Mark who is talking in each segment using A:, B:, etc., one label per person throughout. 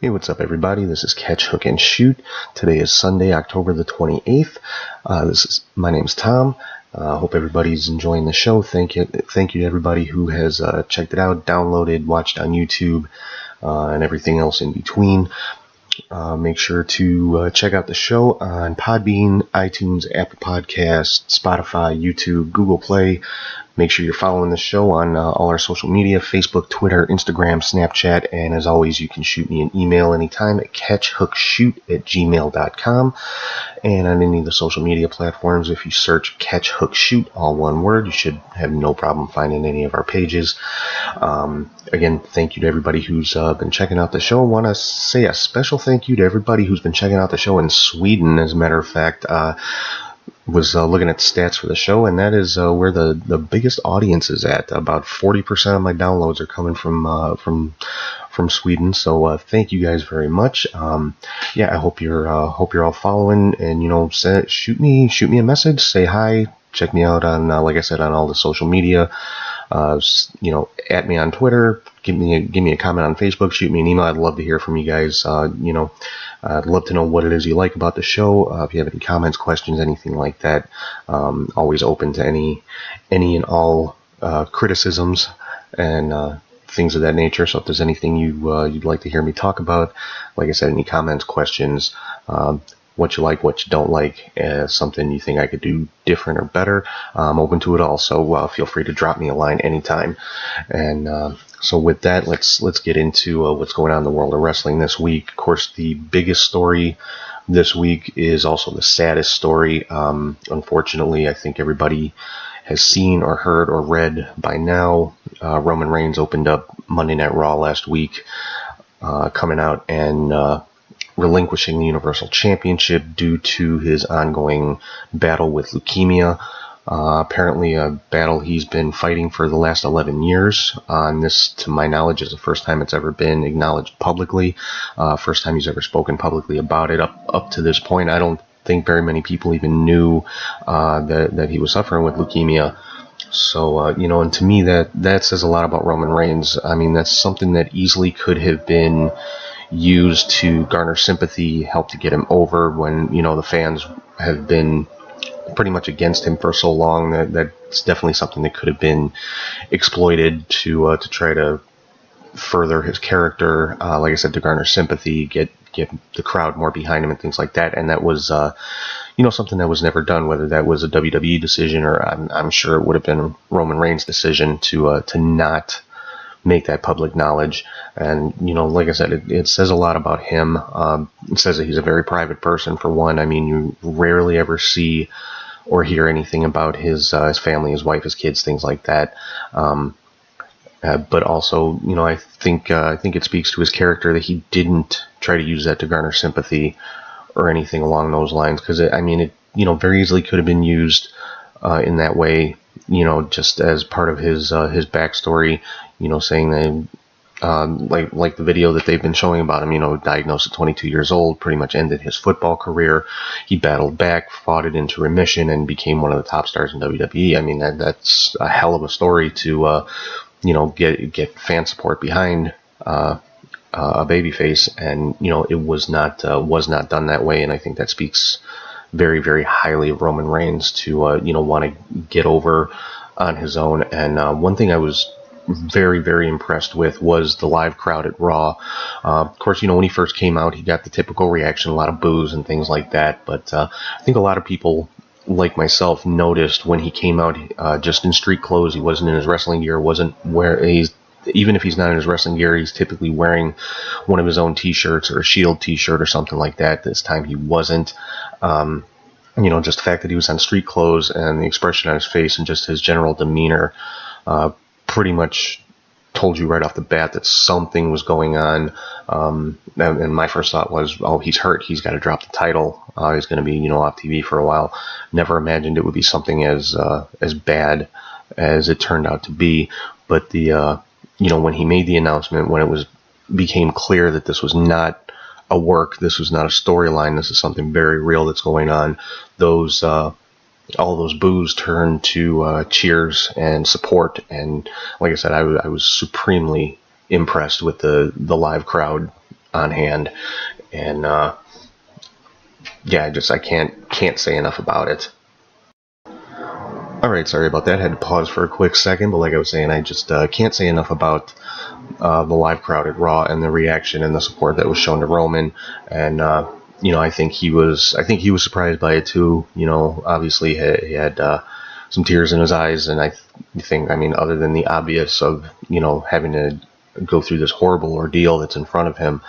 A: Hey, what's up, everybody? This is Catch, Hook, and Shoot. Today is Sunday, October the 28th. My name's Tom. Hope everybody's enjoying the show. Thank you to everybody who has checked it out, downloaded, watched on YouTube, and everything else in between. Make sure to check out the show on Podbean, iTunes, Apple Podcasts, Spotify, YouTube, Google Play. Make sure you're following the show on all our social media, Facebook, Twitter, Instagram, Snapchat, and as always, you can shoot me an email anytime at catchhookshoot@gmail.com. And on any of the social media platforms, if you search Catch, Hook, Shoot, all one word, you should have no problem finding any of our pages. Again, thank you to everybody who's been checking out the show. I want to say a special thank you to everybody who's been checking out the show in Sweden. As a matter of fact, was looking at the stats for the show, and that is where the biggest audience is at. About 40% of my downloads are coming from Sweden. So thank you guys very much. Yeah, I hope you're all following, and shoot me a message, say hi, check me out on like I said, on all the social media. At me on Twitter, give me a comment on Facebook, shoot me an email. I'd love to hear from you guys. I'd love to know what it is you like about the show. If you have any comments, questions, anything like that, always open to any and all criticisms and things of that nature. So if there's anything you'd like to hear me talk about, like I said, any comments, questions, what you like, what you don't like, something you think I could do different or better, I'm open to it all. So feel free to drop me a line anytime. And so with that, let's get into what's going on in the world of wrestling this week. Of course, the biggest story this week is also the saddest story. Unfortunately, I think everybody has seen or heard or read by now. Roman Reigns opened up Monday Night Raw last week, coming out and relinquishing the Universal Championship due to his ongoing battle with leukemia. Apparently a battle he's been fighting for the last 11 years. This, to my knowledge, is the first time it's ever been acknowledged publicly. First time he's ever spoken publicly about it. Up to this point, I don't think very many people even knew that he was suffering with leukemia. So, and to me, that says a lot about Roman Reigns. I mean, that's something that easily could have been used to garner sympathy, help to get him over when, the fans have been pretty much against him for so long. That's definitely something that could have been exploited to try to further his character, like I said, to garner sympathy, get the crowd more behind him and things like that. And that was something that was never done, whether that was a WWE decision or I'm sure it would have been Roman Reigns' decision to not make that public knowledge. And like I said, it says a lot about him. It says that he's a very private person, for one. I mean, you rarely ever see or hear anything about his family, his wife, his kids, things like that. But also, I think it speaks to his character that he didn't try to use that to garner sympathy or anything along those lines, because it very easily could have been used in that way, just as part of his backstory, saying that like the video that they've been showing about him, diagnosed at 22 years old, pretty much ended his football career. He battled back, fought it into remission, and became one of the top stars in WWE. I mean, that's a hell of a story to get fan support behind a babyface, and it was not done that way. And I think that speaks very, very highly of Roman Reigns to want to get over on his own. And one thing I was very, very impressed with was the live crowd at Raw. Of course, when he first came out, he got the typical reaction, a lot of boos and things like that. But I think a lot of people, like myself, noticed when he came out just in street clothes. He wasn't in his wrestling gear. Even if he's not in his wrestling gear, he's typically wearing one of his own T-shirts or a Shield T-shirt or something like that. This time he wasn't. Just the fact that he was on street clothes and the expression on his face and just his general demeanor pretty much told you right off the bat that something was going on. And my first thought was, oh, he's hurt. He's got to drop the title. He's going to be, off TV for a while. Never imagined it would be something as bad as it turned out to be. But when he made the announcement, when it became clear that this was not a work, this was not a storyline, this is something very real that's going on, all those boos turned to cheers and support. And like I said, I was supremely impressed with the live crowd on hand, and yeah, I can't say enough about it. Alright, sorry about that. Had to pause for a quick second, but like I was saying, I just can't say enough about the live crowd at Raw and the reaction and the support that was shown to Roman. And I think he was surprised by it too. Obviously he had some tears in his eyes, and I think, other than the obvious of having to go through this horrible ordeal that's in front of him,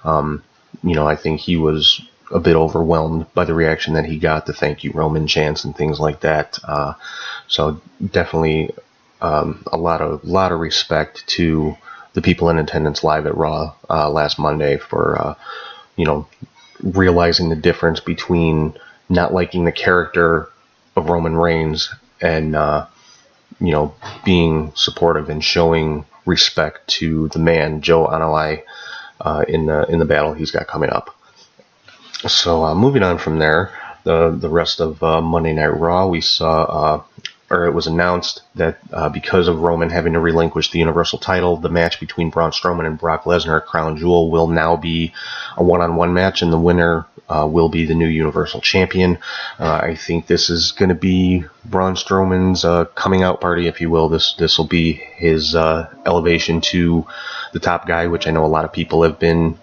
A: I think he was a bit overwhelmed by the reaction that he got, the thank you Roman chants and things like that. So definitely a lot of respect to the people in attendance live at Raw last Monday for realizing the difference between not liking the character of Roman Reigns and being supportive and showing respect to the man Joe Anoa'i in the battle he's got coming up. So moving on from there, the rest of Monday Night Raw, we saw, or it was announced that because of Roman having to relinquish the Universal title, the match between Braun Strowman and Brock Lesnar at Crown Jewel will now be a one-on-one match, and the winner will be the new Universal Champion. I think this is going to be Braun Strowman's coming out party, if you will. This will be his elevation to the top guy, which I know a lot of people have been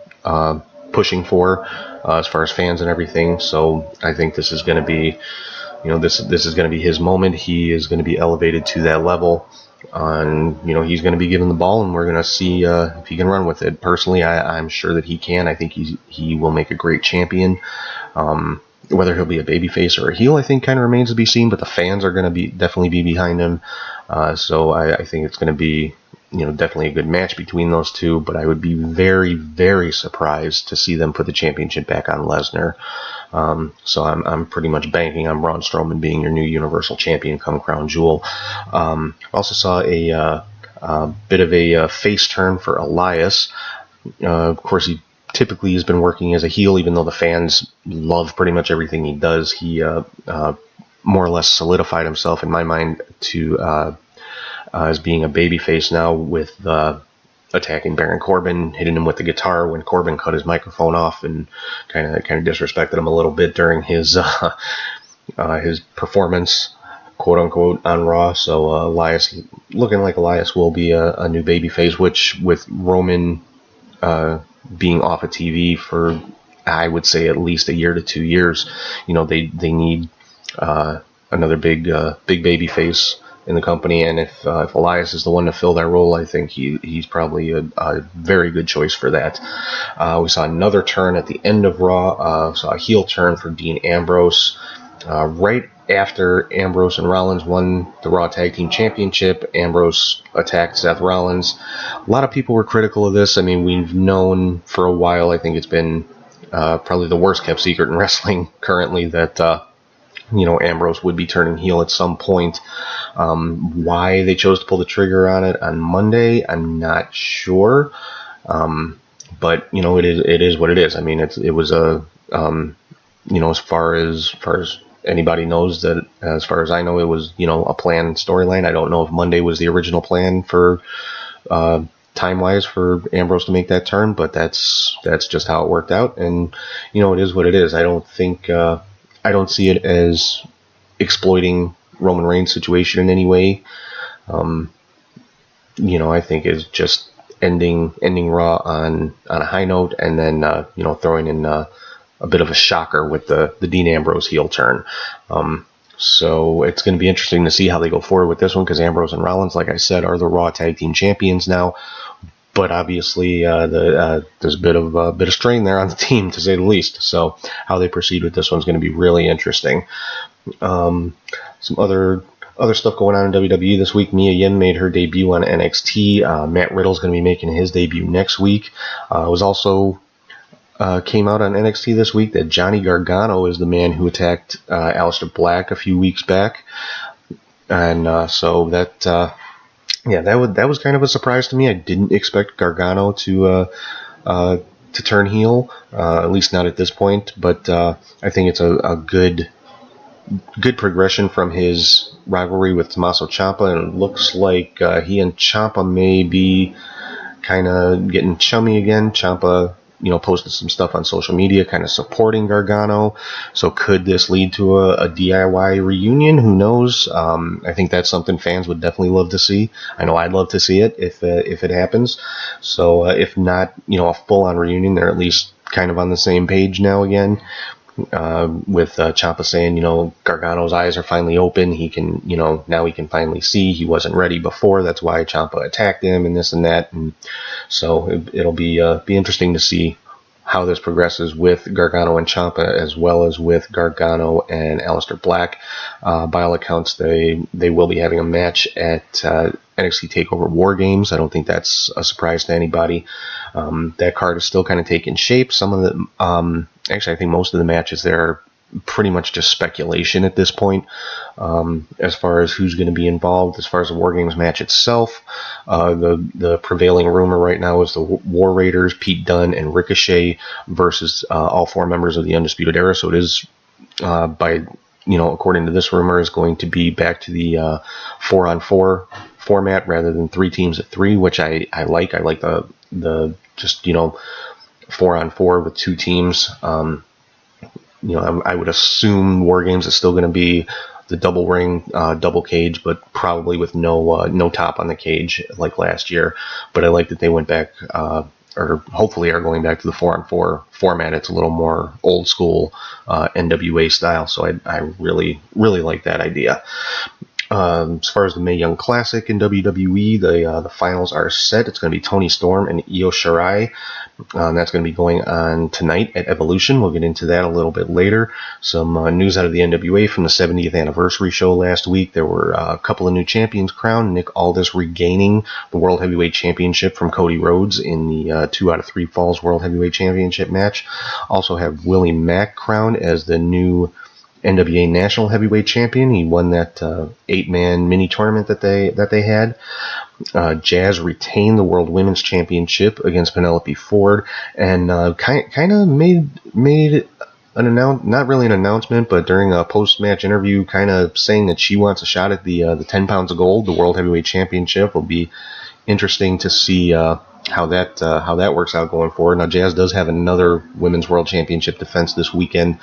A: pushing for as far as fans and everything. So I think this is going to be, this is going to be his moment. He is going to be elevated to that level, and he's going to be given the ball, and we're going to see if he can run with it. Personally, I'm sure that he can. I think he will make a great champion. Whether he'll be a babyface or a heel, I think kind of remains to be seen, but the fans are going to definitely be behind him. So I think it's going to be definitely a good match between those two, but I would be very, very surprised to see them put the championship back on Lesnar. So I'm pretty much banking on Braun Strowman being your new Universal Champion come Crown Jewel. Also saw a bit of a face turn for Elias. Of course, he typically has been working as a heel, even though the fans love pretty much everything he does. He more or less solidified himself in my mind to as being a babyface now, with attacking Baron Corbin, hitting him with the guitar when Corbin cut his microphone off and kind of disrespected him a little bit during his performance, quote unquote, on Raw. So Elias, looking like Elias will be a new babyface, which with Roman being off of TV for, I would say, at least a year to 2 years, they need another big babyface in the company, and if Elias is the one to fill that role, I think he's probably a very good choice for that. We saw another turn at the end of Raw. Saw a heel turn for Dean Ambrose. Right after Ambrose and Rollins won the Raw Tag Team Championship, Ambrose attacked Seth Rollins. A lot of people were critical of this. I mean, we've known for a while, I think it's been probably the worst kept secret in wrestling currently, that Ambrose would be turning heel at some point. Why they chose to pull the trigger on it on Monday, I'm not sure. But it is what it is. I mean, it was a as far as anybody knows, that as far as I know, it was a planned storyline. I don't know if Monday was the original plan for time wise for Ambrose to make that turn, but that's just how it worked out, and it is what it is. I don't see it as exploiting Roman Reigns' situation in any way. I think it's just ending Raw on a high note, and then throwing in a bit of a shocker with the Dean Ambrose heel turn. So it's going to be interesting to see how they go forward with this one, because Ambrose and Rollins, like I said, are the Raw Tag Team Champions now. But obviously, there's a bit of strain there on the team, to say the least. So how they proceed with this one's going to be really interesting. Some other stuff going on in WWE this week. Mia Yim made her debut on NXT. Matt Riddle's going to be making his debut next week. It was also came out on NXT this week that Johnny Gargano is the man who attacked Aleister Black a few weeks back, and so that. That was kind of a surprise to me. I didn't expect Gargano to turn heel, at least not at this point. But I think it's a good progression from his rivalry with Tommaso Ciampa, and it looks like he and Ciampa may be kind of getting chummy again. Ciampa, posted some stuff on social media kind of supporting Gargano. So could this lead to a DIY reunion? Who knows? I think that's something fans would definitely love to see. I know I'd love to see it if it happens. So if not, a full-on reunion, they're at least kind of on the same page now again. With Ciampa saying, Gargano's eyes are finally open. He can, now he can finally see. He wasn't ready before. That's why Ciampa attacked him and this and that. And so it'll be interesting to see how this progresses with Gargano and Ciampa, as well as with Gargano and Aleister Black. By all accounts, they will be having a match at NXT TakeOver War Games. I don't think that's a surprise to anybody. That card is still kind of taking shape. Some of the, actually, I think most of the matches there are pretty much just speculation at this point, as far as who's going to be involved. As far as the War Games match itself, the prevailing rumor right now is the War Raiders, Pete Dunne, and Ricochet versus all 4 members of the Undisputed Era. So it is, according to this rumor, is going to be back to the 4-on-4 format rather than 3 teams at 3, which I like. I like the just 4-on-4 with 2 teams. I would assume War Games is still going to be the double ring, double cage, but probably with no top on the cage like last year. But I like that they went back, or hopefully are going back to the 4-on-4 format. It's a little more old school NWA style, so I really, really like that idea. As far as the Mae Young Classic in WWE, the finals are set. It's going to be Toni Storm and Io Shirai. That's going to be going on tonight at Evolution. We'll get into that a little bit later. Some news out of the NWA from the 70th anniversary show last week. There were a couple of new champions crowned. Nick Aldis regaining the World Heavyweight Championship from Cody Rhodes in the 2 out of 3 Falls World Heavyweight Championship match. Also have Willie Mack crowned as the new NWA National Heavyweight Champion. He won that 8-man mini tournament that they had. Jazz retained the World Women's Championship against Penelope Ford, and kind of made not really an announcement, but during a post-match interview, kind of saying that she wants a shot at the 10 pounds of gold, the World Heavyweight Championship. Will be interesting to see how that works out going forward. Now, Jazz does have another Women's World Championship defense this weekend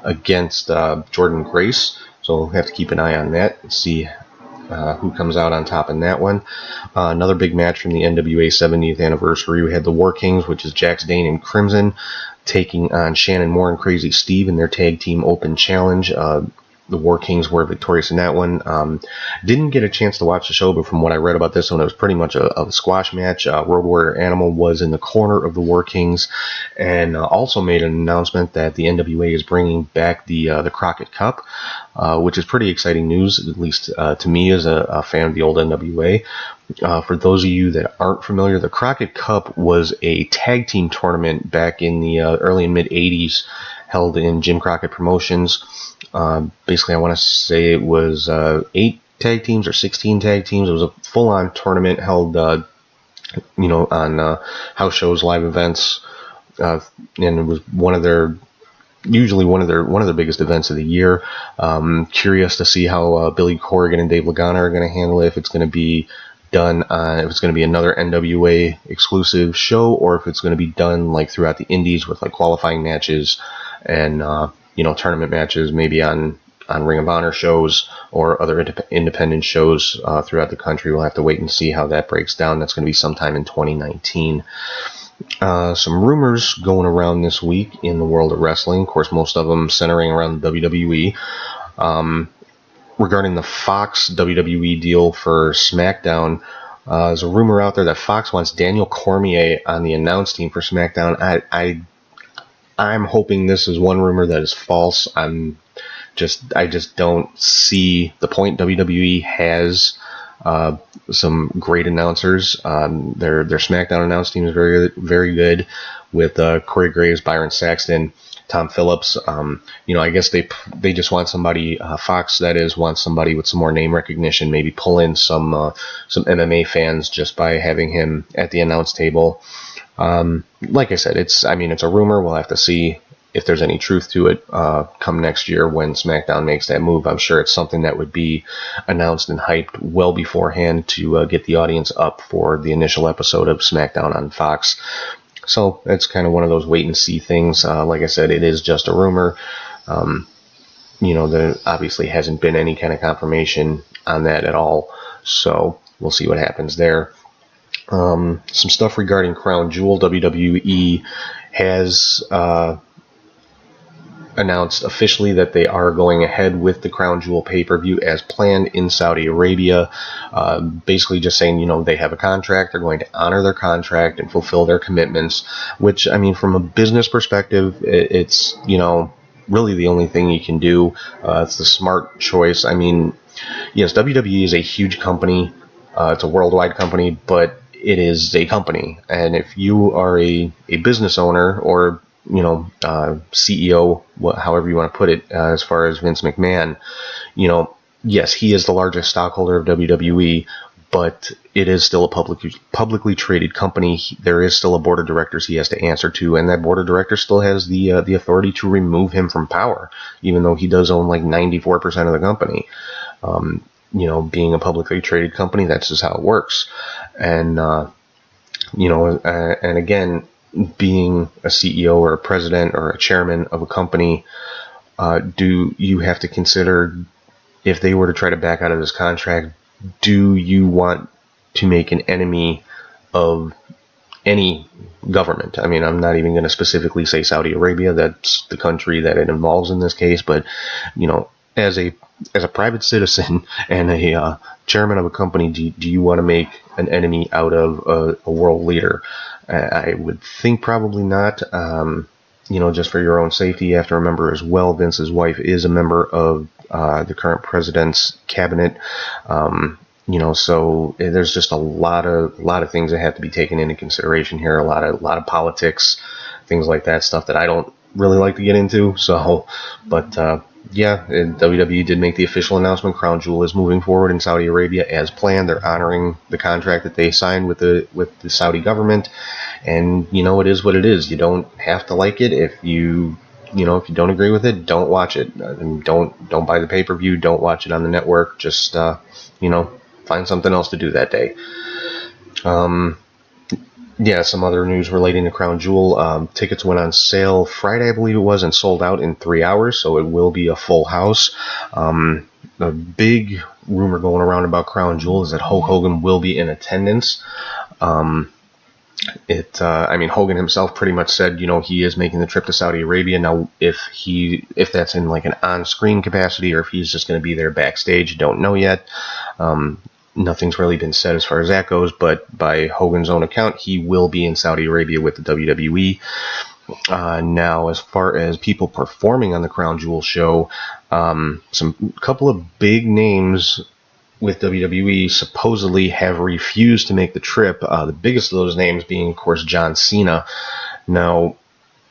A: against Jordynne Grace, so we'll have to keep an eye on that and see who comes out on top in that one. Another big match from the NWA 70th anniversary. We had the War Kings, which is Jax Dane and Crimson, taking on Shannon Moore and Crazy Steve in their tag team open challenge. The War Kings were victorious in that one. Didn't get a chance to watch the show, but from what I read about this one, it was pretty much a squash match. Road Warrior Animal was in the corner of the War Kings, and also made an announcement that the NWA is bringing back the Crockett Cup, which is pretty exciting news, at least to me as a fan of the old NWA. For those of you that aren't familiar, the Crockett Cup was a tag team tournament back in the early and mid 80s, held in Jim Crockett Promotions. Basically, I want to say it was 8 tag teams or 16 tag teams. It was a full-on tournament held, on house shows, live events, and it was usually one of their biggest events of the year. Curious to see how Billy Corrigan and Dave Lagana are going to handle it. If it's going to be done if it's going to be another NWA exclusive show, or if it's going to be done like throughout the indies with like qualifying matches and tournament matches, maybe on Ring of Honor shows or other independent shows throughout the country. We'll have to wait and see how that breaks down. That's going to be sometime in 2019. Some rumors going around this week in the world of wrestling. Of course, most of them centering around the WWE. Regarding the Fox WWE deal for SmackDown, there's a rumor out there that Fox wants Daniel Cormier on the announce team for SmackDown. I'm hoping this is one rumor that is false. I just don't see the point. WWE has some great announcers. Their SmackDown announce team is very, very good with Corey Graves, Byron Saxton, Tom Phillips. I guess they just want somebody, Fox that is, wants somebody with some more name recognition, maybe pull in some MMA fans just by having him at the announce table. Like I said, it's a rumor. We'll have to see if there's any truth to it come next year when SmackDown makes that move. I'm sure it's something that would be announced and hyped well beforehand to get the audience up for the initial episode of SmackDown on Fox. So it's kind of one of those wait and see things. Like I said, it is just a rumor. There obviously hasn't been any kind of confirmation on that at all. So we'll see what happens there. Some stuff regarding Crown Jewel. WWE has announced officially that they are going ahead with the Crown Jewel pay-per-view as planned in Saudi Arabia. Basically just saying, they have a contract, they're going to honor their contract and fulfill their commitments, which, I mean, from a business perspective, it's, really the only thing you can do. It's the smart choice. I mean, yes, WWE is a huge company. It's a worldwide company, but it is a company. And if you are a business owner or CEO, however you want to put it, as far as Vince McMahon, yes, he is the largest stockholder of WWE, but it is still a publicly traded company. There is still a board of directors he has to answer to, and that board of directors still has the authority to remove him from power, even though he does own like 94% of the company. Being a publicly traded company, that's just how it works. And and again, being a CEO or a president or a chairman of a company, do you have to consider, if they were to try to back out of this contract, do you want to make an enemy of any government? I mean, I'm not even going to specifically say Saudi Arabia. That's the country that it involves in this case. But, as a private citizen and a chairman of a company, do you want to make an enemy out of a world leader? I would think probably not. Just for your own safety, you have to remember as well, Vince's wife is a member of the current president's cabinet. So there's just a lot of things that have to be taken into consideration here. A lot of politics, things like that, stuff that I don't really like to get into. So, but WWE did make the official announcement. Crown Jewel is moving forward in Saudi Arabia as planned. They're honoring the contract that they signed with the Saudi government, and it is what it is. You don't have to like it. If you don't agree with it, don't watch it. Don't buy the pay-per-view. Don't watch it on the network. Just find something else to do that day. Some other news relating to Crown Jewel. Tickets went on sale Friday, I believe it was, and sold out in 3 hours, so it will be a full house. The big rumor going around about Crown Jewel is that Hulk Hogan will be in attendance. Hogan himself pretty much said, he is making the trip to Saudi Arabia. Now, if that's in like an on-screen capacity or if he's just going to be there backstage, don't know yet. Nothing's really been said as far as that goes, but by Hogan's own account, he will be in Saudi Arabia with the WWE. Now, as far as people performing on the Crown Jewel show, couple of big names with WWE supposedly have refused to make the trip. The biggest of those names being, of course, John Cena. Now,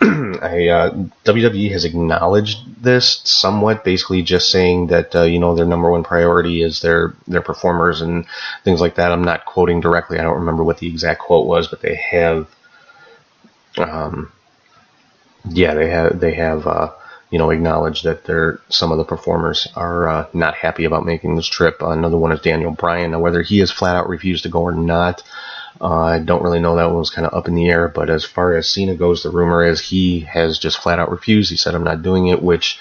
A: WWE has acknowledged this somewhat, basically just saying that their number one priority is their performers and things like that. I'm not quoting directly. I don't remember what the exact quote was, but they have acknowledged that some of the performers are not happy about making this trip. Another one is Daniel Bryan. Now, whether he has flat out refused to go or not, I don't really know. That one was kind of up in the air. But as far as Cena goes, the rumor is he has just flat out refused. He said, I'm not doing it, which,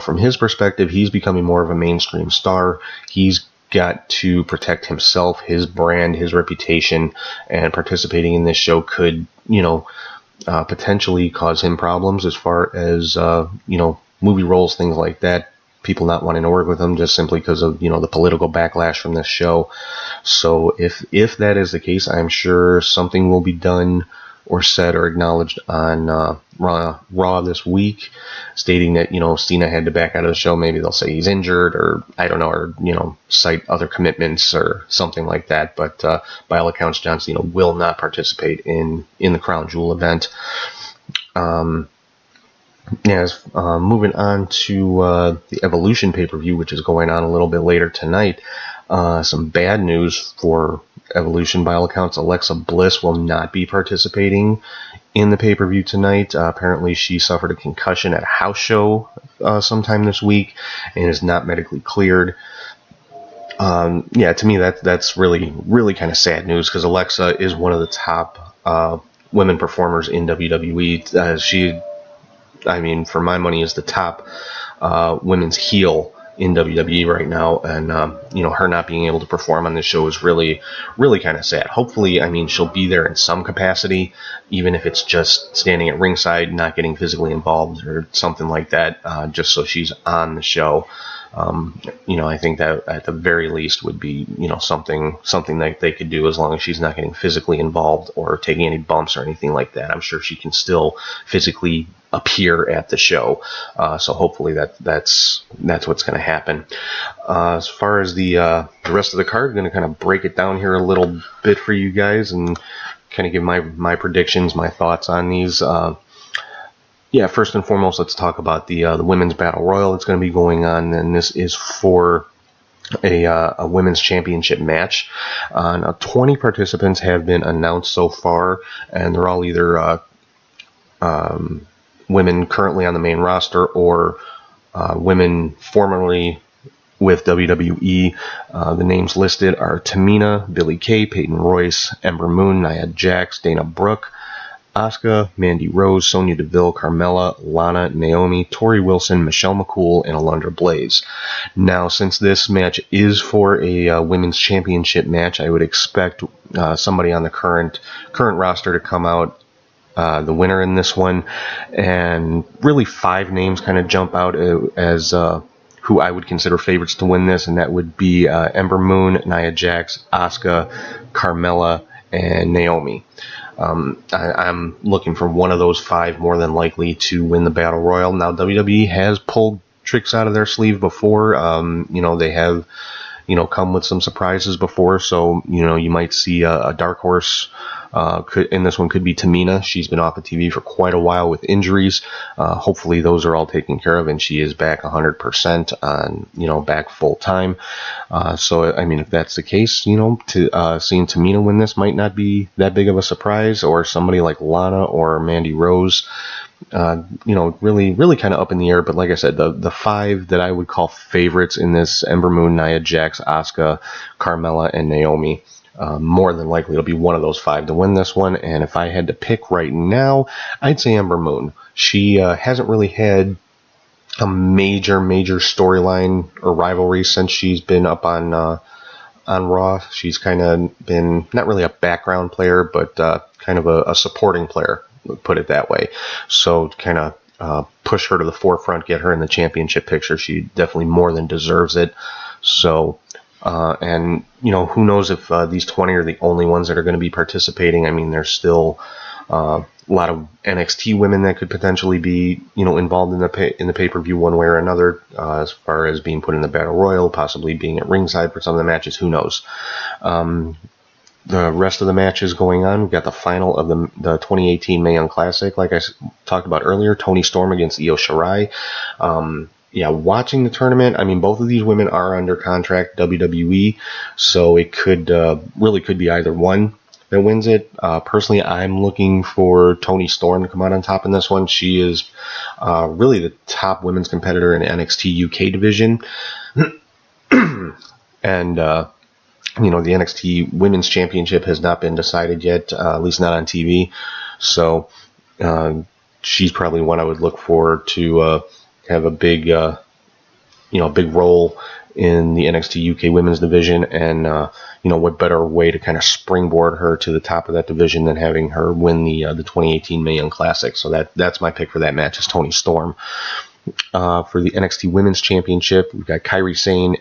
A: from his perspective, he's becoming more of a mainstream star. He's got to protect himself, his brand, his reputation, and participating in this show could, potentially cause him problems as far as, movie roles, things like that. People not wanting to work with him just simply because of, the political backlash from this show. So if that is the case, I'm sure something will be done or said or acknowledged on Raw this week, stating that, Cena had to back out of the show. Maybe they'll say he's injured or, I don't know, or, cite other commitments or something like that. But by all accounts, John Cena will not participate in the Crown Jewel event. Moving on to the Evolution pay-per-view, which is going on a little bit later tonight. Some bad news for Evolution. By all accounts, Alexa Bliss will not be participating in the pay-per-view tonight. Apparently, she suffered a concussion at a house show sometime this week and is not medically cleared. To me, that's really, really kind of sad news, because Alexa is one of the top women performers in WWE. I mean, for my money, is the top women's heel in WWE right now, and her not being able to perform on this show is really, really kind of sad. Hopefully, I mean, she'll be there in some capacity, even if it's just standing at ringside, not getting physically involved or something like that, just so she's on the show. I think that at the very least would be, something that they could do, as long as she's not getting physically involved or taking any bumps or anything like that. I'm sure she can still physically appear at the show. So hopefully that's what's going to happen. As far as the rest of the card, I'm going to kind of break it down here a little bit for you guys and kind of give my predictions, my thoughts on these. First and foremost, let's talk about the Women's Battle Royal that's going to be going on, and this is for a Women's Championship match. Now, 20 participants have been announced so far, and they're all either women currently on the main roster or women formerly with WWE. The names listed are Tamina, Billie Kay, Peyton Royce, Ember Moon, Nia Jax, Dana Brooke, Asuka, Mandy Rose, Sonya Deville, Carmella, Lana, Naomi, Tori Wilson, Michelle McCool, and Alundra Blaze. Now, since this match is for a women's championship match, I would expect somebody on the current roster to come out the winner in this one, and really 5 names kind of jump out as who I would consider favorites to win this, and that would be Ember Moon, Nia Jax, Asuka, Carmella, and Naomi. I'm looking for one of those 5 more than likely to win the Battle Royal. Now, WWE has pulled tricks out of their sleeve before. They have, come with some surprises before. So, you might see a dark horse. And this one could be Tamina. She's been off of TV for quite a while with injuries. Hopefully those are all taken care of and she is back 100% on, back full time. So, I mean, if that's the case, seeing Tamina win this might not be that big of a surprise, or somebody like Lana or Mandy Rose, really, really kind of up in the air. But like I said, the 5 that I would call favorites in this: Ember Moon, Nia Jax, Asuka, Carmella, and Naomi. More than likely it'll be one of those 5 to win this one. And if I had to pick right now, I'd say Ember Moon. She hasn't really had a major storyline or rivalry since she's been up on Raw. She's kind of been not really a background player, but kind of a supporting player, put it that way. So kind of push her to the forefront, get her in the championship picture. She definitely more than deserves it. So and who knows if these 20 are the only ones that are going to be participating. I mean, there's still a lot of NXT women that could potentially be involved in the pay-per-view one way or another, as far as being put in the Battle Royal, possibly being at ringside for some of the matches. Who knows? The rest of the matches going on, we've got the final of the 2018 Mae Young Classic, like I talked about earlier, Toni Storm against Io Shirai. Watching the tournament, I mean, both of these women are under contract WWE, so it could be either one that wins it. Personally, I'm looking for Toni Storm to come out on top in this one. She is really the top women's competitor in NXT UK division, and the NXT Women's Championship has not been decided yet, at least not on TV. So she's probably one I would look for to have a big role in the NXT UK Women's division, and what better way to kind of springboard her to the top of that division than having her win the 2018 Mae Young Classic. So that's my pick for that match, is Toni Storm. For the NXT Women's Championship, we've got Kairi Sane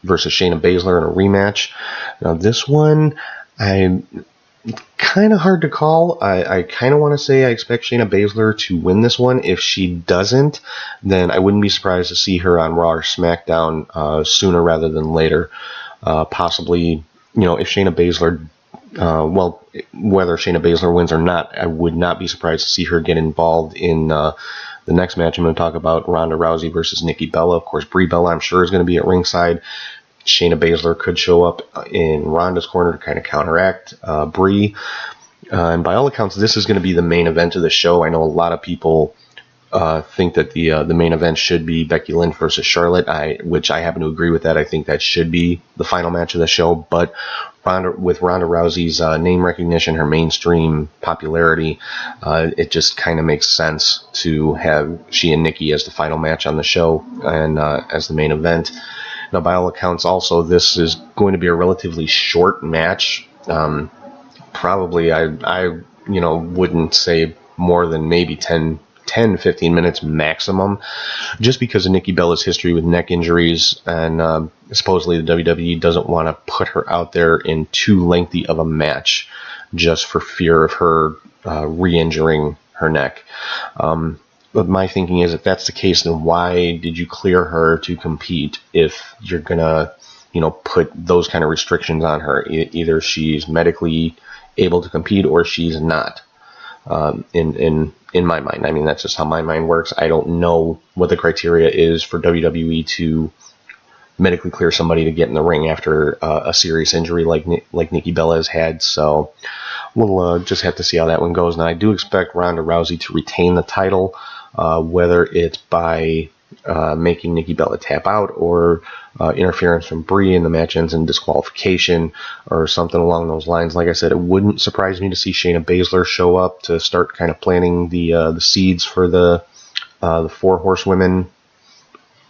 A: versus Shayna Baszler in a rematch. Now this one, kind of hard to call. I kind of want to say I expect Shayna Baszler to win this one. If she doesn't, then I wouldn't be surprised to see her on Raw or SmackDown sooner rather than later. Possibly, if Shayna Baszler, whether Shayna Baszler wins or not, I would not be surprised to see her get involved in the next match I'm going to talk about, Ronda Rousey versus Nikki Bella. Of course, Brie Bella, I'm sure, is going to be at ringside. Shayna Baszler could show up in Ronda's corner to kind of counteract Brie. And by all accounts, this is going to be the main event of the show. I know a lot of people think that the main event should be Becky Lynch versus Charlotte, which I happen to agree with that. I think that should be the final match of the show. But Ronda Rousey's name recognition, her mainstream popularity, it just kind of makes sense to have she and Nikki as the final match on the show and as the main event. Now, by all accounts, also this is going to be a relatively short match. Probably, I wouldn't say more than maybe 10, 15 minutes maximum, just because of Nikki Bella's history with neck injuries, and supposedly the WWE doesn't want to put her out there in too lengthy of a match just for fear of her re-injuring her neck. But my thinking is, if that's the case, then why did you clear her to compete if you're gonna, put those kind of restrictions on her? Either she's medically able to compete or she's not. In my mind, I mean, that's just how my mind works. I don't know what the criteria is for WWE to medically clear somebody to get in the ring after a serious injury like Nikki Bella has had. So we'll just have to see how that one goes. Now, I do expect Ronda Rousey to retain the title, whether it's by making Nikki Bella tap out or interference from Brie and the match ends in disqualification or something along those lines. Like I said, it wouldn't surprise me to see Shayna Baszler show up to start kind of planting the seeds for the four horsewomen,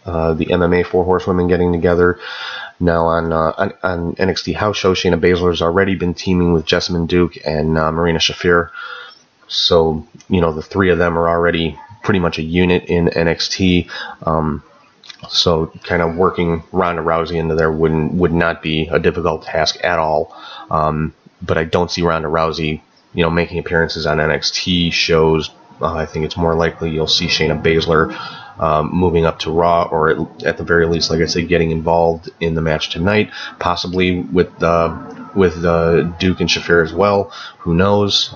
A: the MMA four horsewomen getting together. Now on NXT House Show, Shayna Baszler has already been teaming with Jessamine Duke and Marina Shafir. So, the three of them are already pretty much a unit in NXT. So kind of working Ronda Rousey into there would not be a difficult task at all. But I don't see Ronda Rousey, making appearances on NXT shows. I think it's more likely you'll see Shayna Baszler moving up to Raw, or at the very least, like I said, getting involved in the match tonight, possibly with Duke and Shafir as well. Who knows?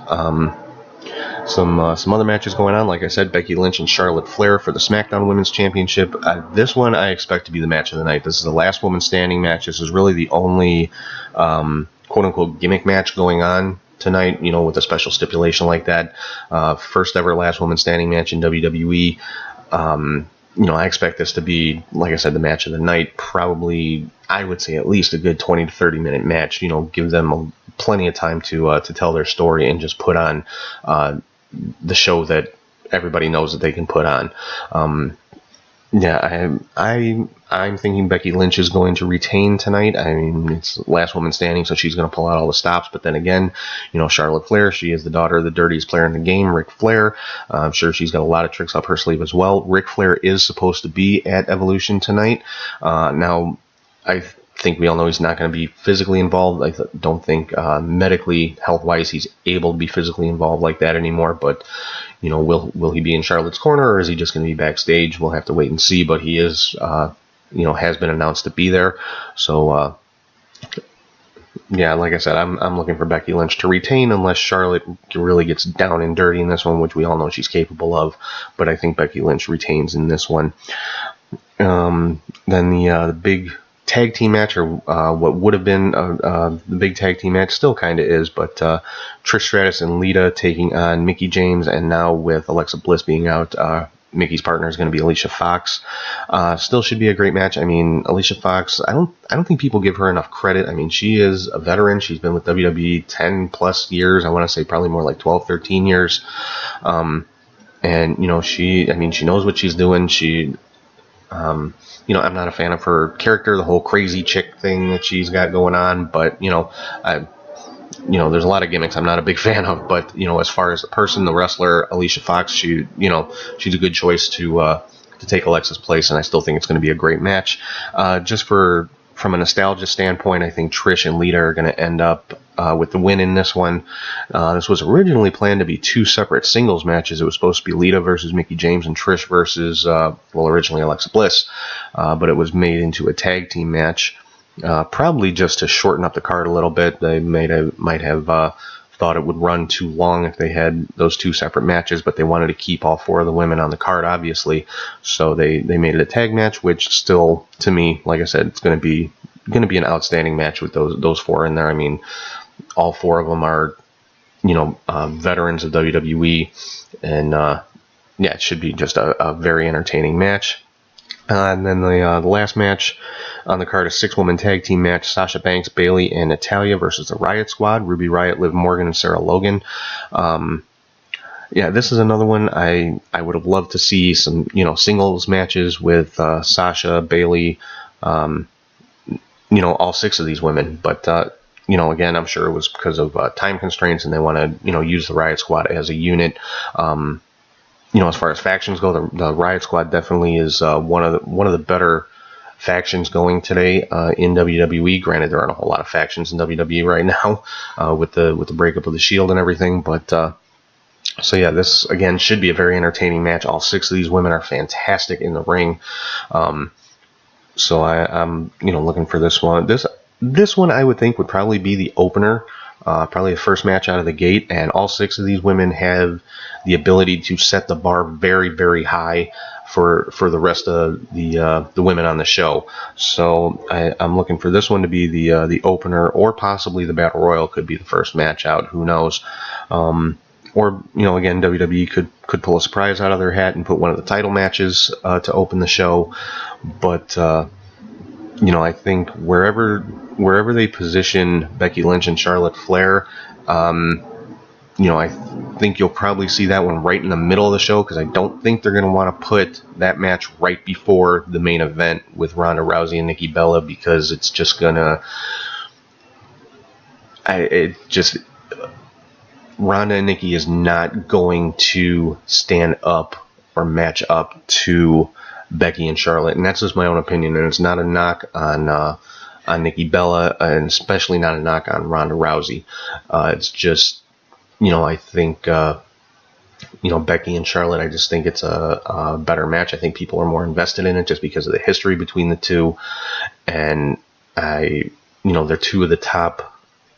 A: Some other matches going on. Like I said, Becky Lynch and Charlotte Flair for the SmackDown Women's Championship. This one I expect to be the match of the night. This is the last woman standing match. This is really the only quote-unquote gimmick match going on tonight, with a special stipulation like that. First ever last woman standing match in WWE. I expect this to be, like I said, the match of the night. Probably, I would say, at least a good 20 to 30 minute match. Give them plenty of time to tell their story and just put on the show that everybody knows that they can put on. I'm thinking Becky Lynch is going to retain tonight. I mean, it's last woman standing, so she's going to pull out all the stops. But then again, Charlotte Flair, she is the daughter of the dirtiest player in the game, Ric Flair. I'm sure she's got a lot of tricks up her sleeve as well. Ric Flair is supposed to be at Evolution tonight. Now, I think we all know he's not going to be physically involved. I don't think medically, health-wise, he's able to be physically involved like that anymore. But will he be in Charlotte's corner, or is he just going to be backstage? We'll have to wait and see. But he is, has been announced to be there. So, like I said, I'm looking for Becky Lynch to retain, unless Charlotte really gets down and dirty in this one, which we all know she's capable of. But I think Becky Lynch retains in this one. Then the big tag team match, or what would have been the big tag team match, still kind of is, but Trish Stratus and Lita taking on Mickie James, and now with Alexa Bliss being out, Mickey's partner is going to be Alicia Fox. Still should be a great match. I mean, Alicia Fox, I don't think people give her enough credit. I mean, she is a veteran. She's been with WWE 10 plus years. I want to say probably more like 12, 13 years. And she knows what she's doing. I'm not a fan of her character, the whole crazy chick thing that she's got going on, but, there's a lot of gimmicks I'm not a big fan of, but, as far as the person, the wrestler, Alicia Fox, she's a good choice to take Alexa's place, and I still think it's going to be a great match. From a nostalgia standpoint, I think Trish and Lita are going to end up with the win in this one. This was originally planned to be two separate singles matches. It was supposed to be Lita versus Mickie James and Trish versus, originally Alexa Bliss, but it was made into a tag team match, probably just to shorten up the card a little bit. They might have thought it would run too long if they had those two separate matches, but they wanted to keep all four of the women on the card, obviously, so they made it a tag match, which still, to me, like I said, it's going to be an outstanding match with those four in there. I mean, all four of them are, veterans of WWE, and it should be just a very entertaining match. And then the last match on the card, a 6-woman tag team match: Sasha Banks, Bayley, and Natalya versus the Riot Squad: Ruby Riott, Liv Morgan, and Sarah Logan. Yeah, this is another one I would have loved to see some singles matches with Sasha, Bayley, all 6 of these women. But again, I'm sure it was because of time constraints, and they want to use the Riot Squad as a unit. As far as factions go, the Riot Squad definitely is one of the better factions going today in WWE. Granted, there aren't a whole lot of factions in WWE right now with the breakup of the Shield and everything. But so yeah, this again should be a very entertaining match. All 6 of these women are fantastic in the ring. So I'm looking for this one. This one I would think would probably be the opener. Probably the first match out of the gate, and all 6 of these women have the ability to set the bar very, very high for the rest of the women on the show. So I'm looking for this one to be the opener, or possibly the Battle Royal could be the first match out. Who knows? Or again, WWE could pull a surprise out of their hat and put one of the title matches to open the show. But I think wherever they position Becky Lynch and Charlotte Flair, I think you'll probably see that one right in the middle of the show, because I don't think they're going to want to put that match right before the main event with Ronda Rousey and Nikki Bella, because it's just gonna, Ronda and Nikki is not going to stand up or match up to Becky and Charlotte, and that's just my own opinion, and it's not a knock on Nikki Bella, and especially not a knock on Ronda Rousey. It's just, I think, Becky and Charlotte, I just think it's a better match. I think people are more invested in it just because of the history between the two, and they're 2 of the top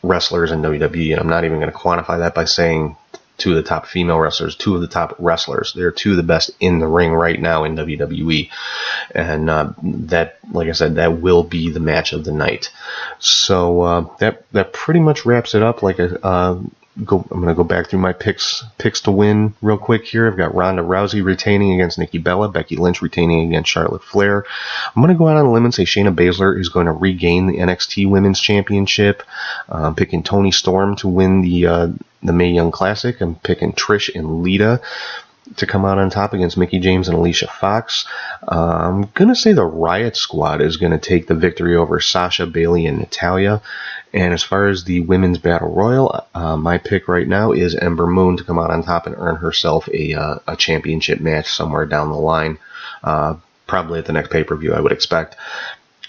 A: wrestlers in WWE, and I'm not even going to quantify that by saying 2 of the top female wrestlers, 2 of the top wrestlers. They're 2 of the best in the ring right now in WWE, and that, like I said, that will be the match of the night. So that pretty much wraps it up. I'm going to go back through my picks to win real quick here. I've got Ronda Rousey retaining against Nikki Bella, Becky Lynch retaining against Charlotte Flair. I'm going to go out on a limb and say Shayna Baszler is going to regain the NXT Women's Championship. I'm picking Toni Storm to win the Mae Young Classic. I'm picking Trish and Lita to come out on top against Mickie James and Alicia Fox. I'm going to say the Riot Squad is going to take the victory over Sasha, Bayley, and Natalya. And as far as the Women's Battle Royal, my pick right now is Ember Moon to come out on top and earn herself a championship match somewhere down the line. Probably at the next pay-per-view, I would expect.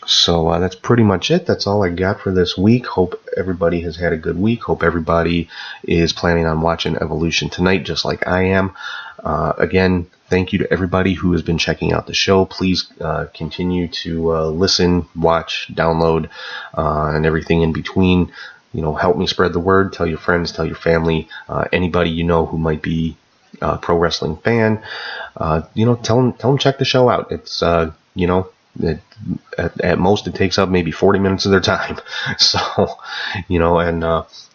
A: So that's pretty much it. That's all I got for this week. Hope everybody has had a good week. Hope everybody is planning on watching Evolution tonight, just like I am. Again, thank you to everybody who has been checking out the show. Please continue to listen, watch, download, and everything in between. Help me spread the word. Tell your friends, tell your family, anybody you know who might be a pro wrestling fan. Tell them check the show out. It's at most it takes up maybe 40 minutes of their time. So,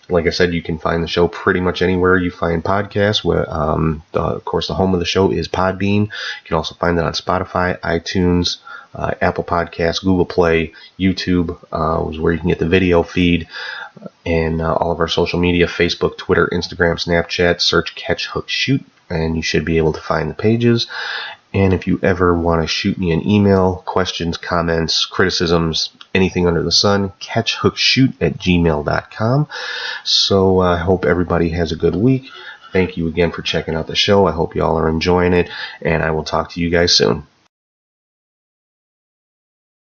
A: like I said, you can find the show pretty much anywhere you find podcasts. Where, of course, the home of the show is Podbean. You can also find it on Spotify, iTunes, Apple Podcasts, Google Play, YouTube, is where you can get the video feed, and all of our social media: Facebook, Twitter, Instagram, Snapchat. Search Catch Hook Shoot, and you should be able to find the pages. And if you ever want to shoot me an email, questions, comments, criticisms, anything under the sun, catchhookshoot@gmail.com. So I hope everybody has a good week. Thank you again for checking out the show. I hope you all are enjoying it, and I will talk to you guys soon.